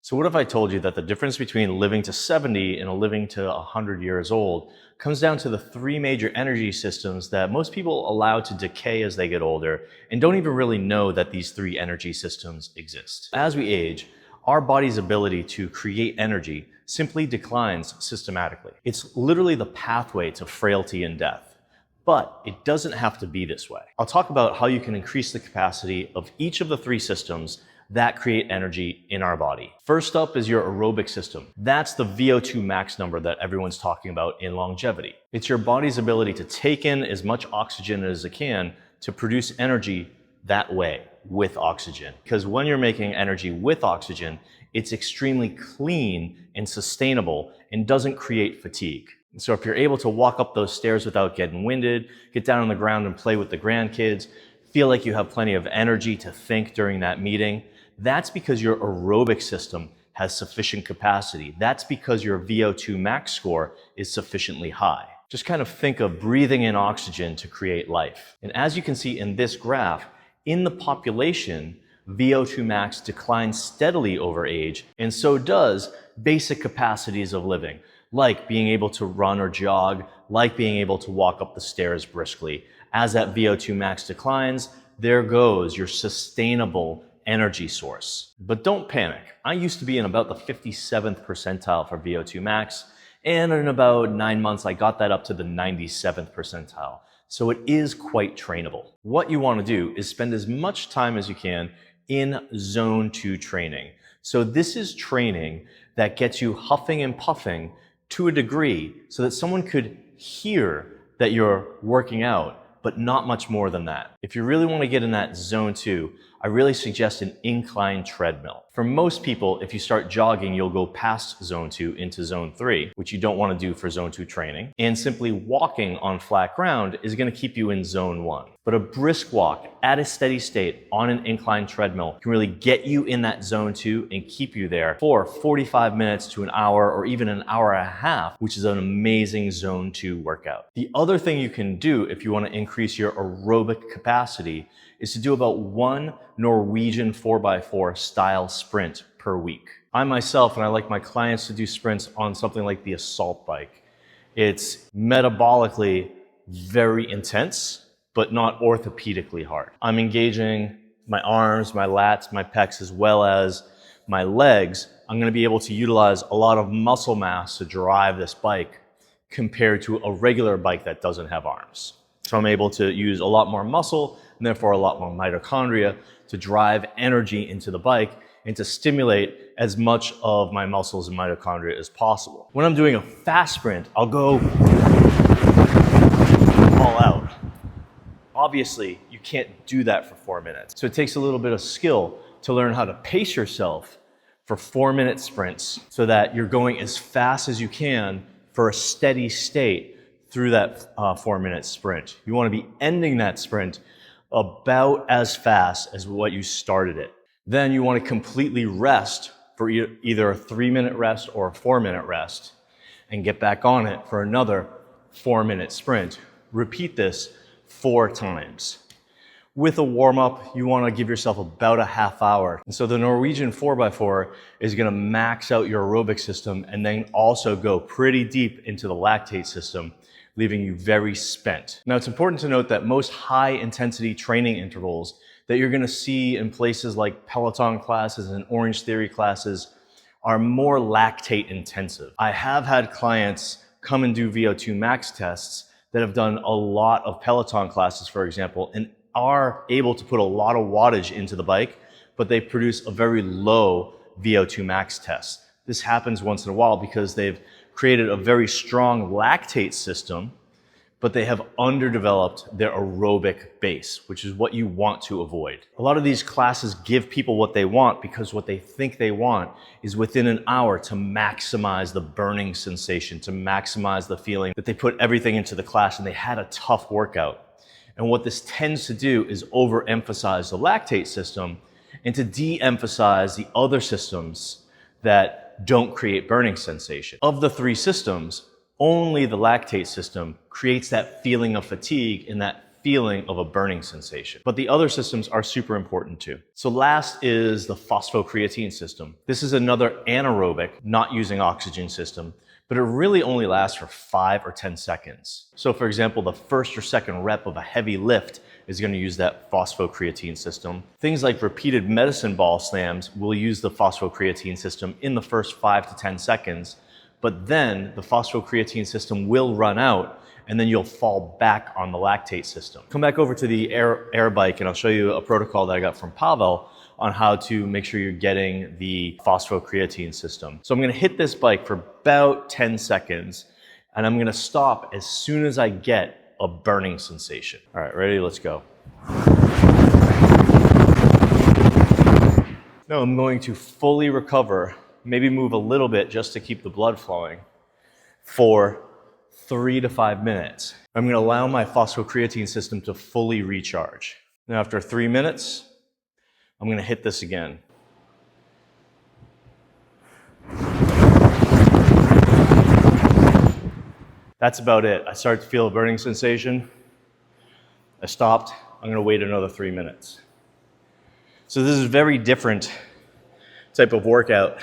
So what if I told you that the difference between living to 70 and living to 100 years old comes down to the three major energy systems that most people allow to decay as they get older and don't even really know that these three energy systems exist. As we age, our body's ability to create energy simply declines systematically. It's literally the pathway to frailty and death. But it doesn't have to be this way. I'll talk about how you can increase the capacity of each of the three systems that create energy in our body. First up is your aerobic system. That's the VO2 max number that everyone's talking about in longevity. It's your body's ability to take in as much oxygen as it can to produce energy that way with oxygen. Because when you're making energy with oxygen, it's extremely clean and sustainable and doesn't create fatigue. So if you're able to walk up those stairs without getting winded, get down on the ground and play with the grandkids, feel like you have plenty of energy to think during that meeting, that's because your aerobic system has sufficient capacity. That's because your VO2 max score is sufficiently high. Just kind of think of breathing in oxygen to create life. And as you can see in this graph, in the population, VO2 max declines steadily over age, and so does basic capacities of living, like being able to run or jog, like being able to walk up the stairs briskly. As that VO2 max declines, there goes your sustainable energy source. But don't panic. I used to be in about the 57th percentile for VO2 max, and in about 9 months, I got that up to the 97th percentile. So it is quite trainable. What you want to do is spend as much time as you can in zone 2 training. So this is training that gets you huffing and puffing to a degree so that someone could hear that you're working out, but not much more than that. If you really want to get in that zone 2, I really suggest an incline treadmill. For most people, if you start jogging, you'll go past zone 2 into zone 3, which you don't want to do for zone 2 training. And simply walking on flat ground is going to keep you in zone 1. But a brisk walk at a steady state on an incline treadmill can really get you in that zone 2 and keep you there for 45 minutes to an hour or even an hour and a half, which is an amazing zone 2 workout. The other thing you can do if you want to increase your aerobic capacity is to do about 1 Norwegian 4x4 style sprint per week. I myself, and I like my clients to do sprints on something like the assault bike. It's metabolically very intense, but not orthopedically hard. I'm engaging my arms, my lats, my pecs, as well as my legs. I'm gonna be able to utilize a lot of muscle mass to drive this bike compared to a regular bike that doesn't have arms. So I'm able to use a lot more muscle and therefore a lot more mitochondria to drive energy into the bike and to stimulate as much of my muscles and mitochondria as possible. When I'm doing a fast sprint, I'll go all out. Obviously, you can't do that for 4 minutes. So it takes a little bit of skill to learn how to pace yourself for 4-minute sprints so that you're going as fast as you can for a steady state through that 4-minute sprint. You want to be ending that sprint about as fast as what you started it. Then you want to completely rest for either a 3-minute rest or a 4-minute rest and get back on it for another 4-minute sprint. Repeat this 4 times. With a warm-up, you want to give yourself about a half hour. And so the Norwegian 4x4 is going to max out your aerobic system and then also go pretty deep into the lactate system, leaving you very spent. Now, it's important to note that most high-intensity training intervals that you're going to see in places like Peloton classes and Orange Theory classes are more lactate intensive. I have had clients come and do VO2 max tests that have done a lot of Peloton classes, for example, and are able to put a lot of wattage into the bike, but they produce a very low VO2 max test. This happens once in a while because they've created a very strong lactate system, but they have underdeveloped their aerobic base, which is what you want to avoid. A lot of these classes give people what they want because what they think they want is within an hour to maximize the burning sensation, to maximize the feeling that they put everything into the class and they had a tough workout. And what this tends to do is overemphasize the lactate system and to de-emphasize the other systems that don't create burning sensation. Of the 3 systems, only the lactate system creates that feeling of fatigue and that feeling of a burning sensation. But the other systems are super important too. So last is the phosphocreatine system. This is another anaerobic, not using oxygen system, but it really only lasts for 5 or 10 seconds. So for example, the first or second rep of a heavy lift is going to use that phosphocreatine system. Things like repeated medicine ball slams will use the phosphocreatine system in the first 5 to 10 seconds, but then the phosphocreatine system will run out and then you'll fall back on the lactate system. Come back over to the air bike and I'll show you a protocol that I got from Pavel on how to make sure you're getting the phosphocreatine system. So I'm gonna hit this bike for about 10 seconds and I'm gonna stop as soon as I get a burning sensation. All right, ready? Let's go. Now I'm going to fully recover, maybe move a little bit just to keep the blood flowing for 3 to 5 minutes. I'm gonna allow my phosphocreatine system to fully recharge. Now after 3 minutes, I'm gonna hit this again. That's about it. I started to feel a burning sensation. I stopped. I'm gonna wait another 3 minutes. So this is a very different type of workout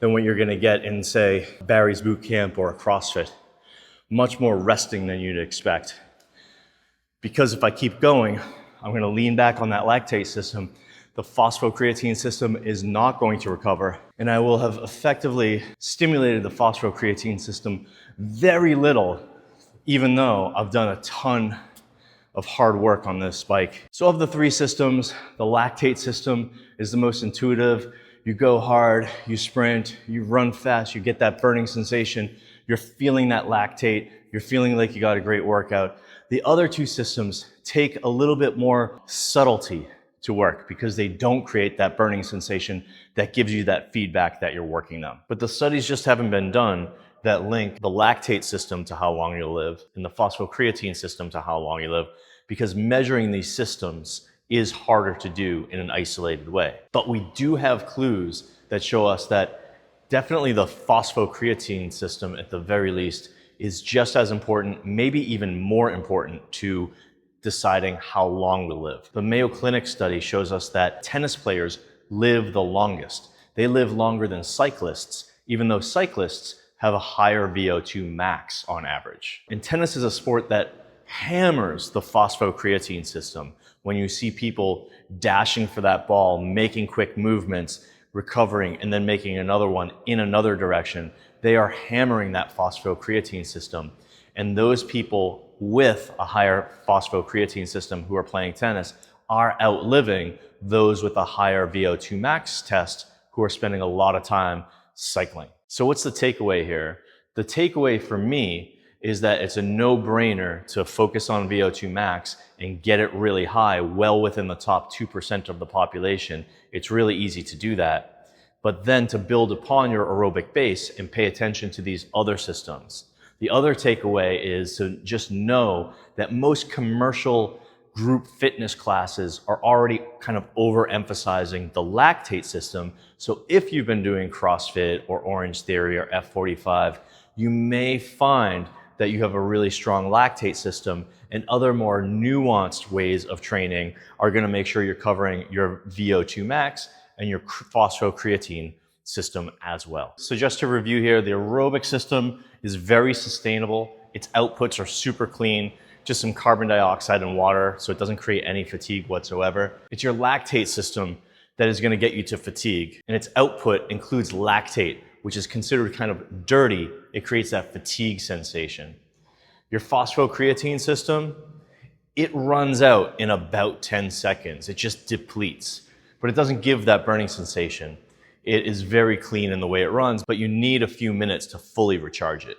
than what you're gonna get in, say, Barry's Boot Camp or CrossFit. Much more resting than you'd expect. Because if I keep going, I'm gonna lean back on that lactate system. The phosphocreatine system is not going to recover, and I will have effectively stimulated the phosphocreatine system very little, even though I've done a ton of hard work on this bike. So of the 3 systems, the lactate system is the most intuitive. You go hard, you sprint, you run fast, you get that burning sensation, you're feeling that lactate, you're feeling like you got a great workout. The other 2 systems take a little bit more subtlety to work because they don't create that burning sensation that gives you that feedback that you're working them. But the studies just haven't been done that link the lactate system to how long you'll live and the phosphocreatine system to how long you live, because measuring these systems is harder to do in an isolated way. But we do have clues that show us that definitely the phosphocreatine system, at the very least, is just as important, maybe even more important to deciding how long we live. The Mayo Clinic study shows us that tennis players live the longest. They live longer than cyclists, even though cyclists have a higher VO2 max on average. And tennis is a sport that hammers the phosphocreatine system. When you see people dashing for that ball, making quick movements, recovering, and then making another one in another direction, they are hammering that phosphocreatine system. And those people with a higher phosphocreatine system who are playing tennis are outliving those with a higher VO2 max test who are spending a lot of time cycling. So what's the takeaway here? The takeaway for me is that it's a no-brainer to focus on VO2 max and get it really high, well within the top 2% of the population. It's really easy to do that. But then to build upon your aerobic base and pay attention to these other systems. The other takeaway is to just know that most commercial group fitness classes are already kind of overemphasizing the lactate system. So if you've been doing CrossFit or Orange Theory or F45, you may find that you have a really strong lactate system, and other more nuanced ways of training are going to make sure you're covering your VO2 max and your phosphocreatine system as well. So just to review here, the aerobic system is very sustainable. Its outputs are super clean, just some carbon dioxide and water, so it doesn't create any fatigue whatsoever. It's your lactate system that is going to get you to fatigue, and its output includes lactate, which is considered kind of dirty. It creates that fatigue sensation. Your phosphocreatine system, it runs out in about 10 seconds. It just depletes, but it doesn't give that burning sensation. It is very clean in the way it runs, but you need a few minutes to fully recharge it.